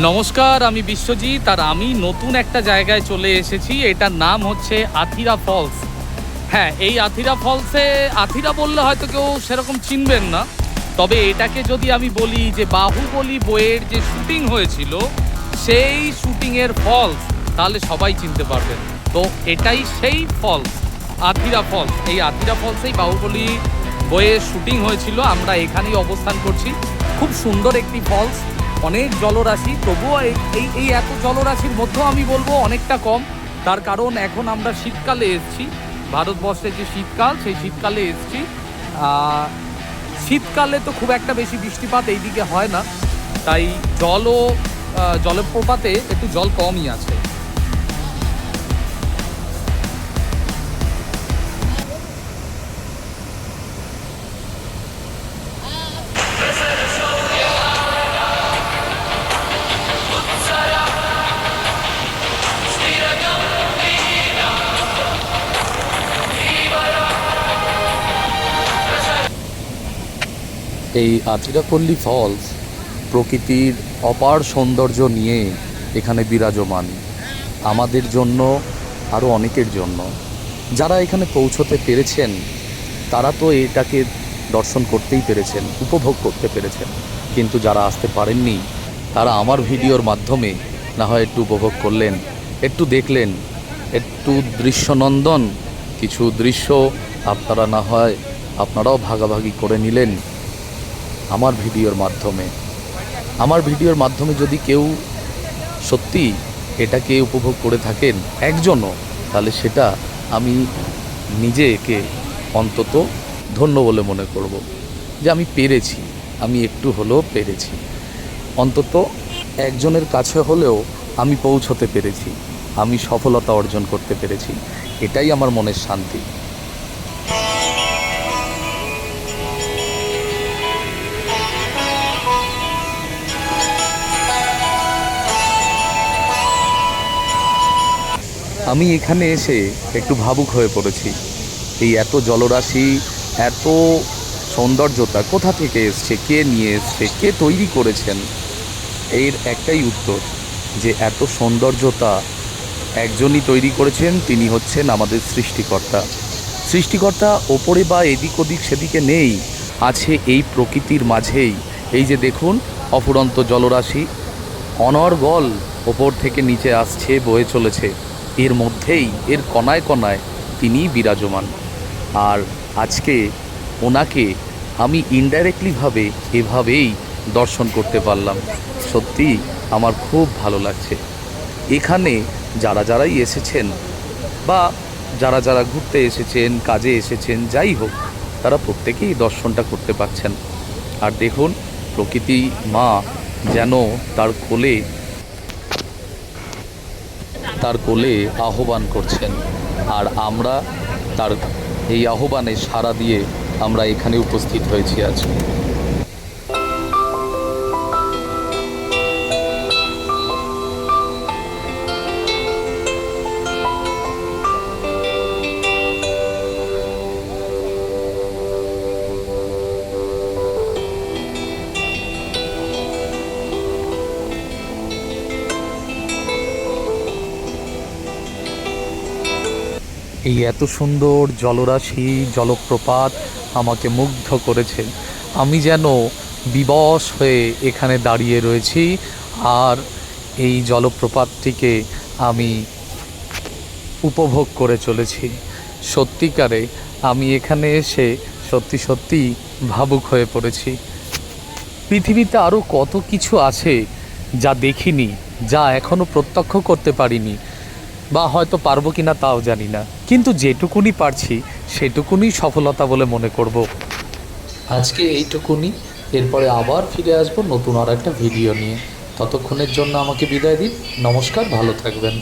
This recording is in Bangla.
নমস্কার, আমি বিশ্বজিৎ আর আমি নতুন একটা জায়গায় চলে এসেছি। এটার নাম হচ্ছে আথিরা ফলস। হ্যাঁ, এই আথিরা ফলসে আথিরা বললে হয়তো কেউ সেরকম চিনবেন না, তবে এটাকে যদি আমি বলি যে বাহুবলী বইয়ের যে শুটিং হয়েছিল সেই শুটিংয়ের ফলস, তাহলে সবাই চিনতে পারবেন। তো এটাই সেই ফলস, আথিরা ফলস। এই আথিরা ফলসেই বাহুবলী বইয়ের শুটিং হয়েছিল। আমরা এখানেই অবস্থান করছি। খুব সুন্দর একটি ফলস, অনেক জলরাশি, তবুও এই এত জলরাশির মধ্যেও আমি বলবো অনেকটা কম। তার কারণ এখন আমরা শীতকালে এসেছি, ভারতবর্ষের যে শীতকাল সেই শীতকালে এসেছি। শীতকালে তো খুব একটা বেশি বৃষ্টিপাত এইদিকে হয় না, তাই জলপ্রপাতে একটু জল কমই আছে। এই আতিরাপল্লী ফলস প্রকৃতির অপার সৌন্দর্য নিয়ে এখানে বিরাজমান, আমাদের জন্য আরও অনেকের জন্য। যারা এখানে পৌঁছতে পেরেছেন তারা তো এটাকে দর্শন করতেই পেরেছেন, উপভোগ করতে পেরেছেন, কিন্তু যারা আসতে পারেননি তারা আমার ভিডিওর মাধ্যমে না হয় একটু উপভোগ করলেন, একটু দেখলেন, একটু দৃশ্যনন্দন কিছু দৃশ্য আপনারা না হয় আপনারাও ভাগাভাগি করে নিলেন আমার ভিডিওর মাধ্যমে। আমার ভিডিওর মাধ্যমে যদি কেউ সত্যি এটাকে উপভোগ করে থাকেন একজনও, তাহলে সেটা আমি নিজেকে অন্তত ধন্য বলে মনে করব, যে আমি পেরেছি, আমি একটু হলেও পেরেছি, অন্তত একজনের কাছে হলেও আমি পৌঁছতে পেরেছি, আমি সফলতা অর্জন করতে পেরেছি। এটাই আমার মনের শান্তি। আমি এখানে এসে একটু ভাবুক হয়ে পড়েছি। এই এত জলরাশি, এত সৌন্দর্যতা কোথা থেকে এসছে, কে নিয়ে এসছে, কে তৈরি করেছেন? এর একটাই উত্তর, যে এত সৌন্দর্যতা একজনই তৈরি করেছেন, তিনি হচ্ছেন আমাদের সৃষ্টিকর্তা। সৃষ্টিকর্তা ওপরে বা এদিক ওদিক সেদিকে নেই, আছে এই প্রকৃতির মাঝেই। এই যে দেখুন, অফুরন্ত জলরাশি অনর্গল ওপর থেকে নিচে আসছে, বয়ে চলেছে, এর মধ্যেই, এর কণায় কণায় তিনি বিরাজমান। আর আজকে ওনাকে আমি ইনডাইরেক্টলিভাবে এভাবেই দর্শন করতে পারলাম। সত্যি আমার খুব ভালো লাগছে। এখানে যারা যারাই এসেছেন বা যারা যারা ঘুরতে এসেছেন, কাজে এসেছেন, যাই হোক, তারা প্রত্যেকেই দর্শনটা করতে পারছেন। আর দেখুন, প্রকৃতি মা যেন তার কোলে আহ্বান করছেন, আর আমরা তার এই আহ্বানে সাড়া দিয়ে আমরা এখানে উপস্থিত হয়েছি আজ। এই এত সুন্দর জলরাশি, জলপ্রপাত আমাকে মুগ্ধ করেছে। আমি যেন বিবশ হয়ে এখানে দাঁড়িয়ে রয়েছি, আর এই জলপ্রপাতটিকে আমি উপভোগ করে চলেছি। সত্যিকারে আমি এখানে এসে সত্যি সত্যি ভাবুক হয়ে পড়েছি। পৃথিবীতে আরও কত কিছু আছে যা দেখিনি, যা এখনও প্রত্যক্ষ করতে পারিনি, বা হয়তো পারবো কি না তাও জানি না, কিন্তু যেটুকুনি পারছি সেটুকুনি সফলতা বলে মনে করব। আজকে এইটুকুনি, এরপরে আবার ফিরে আসবো নতুন আর একটা ভিডিও নিয়ে। ততক্ষণের জন্য আমাকে বিদায় দিন। নমস্কার, ভালো থাকবেন।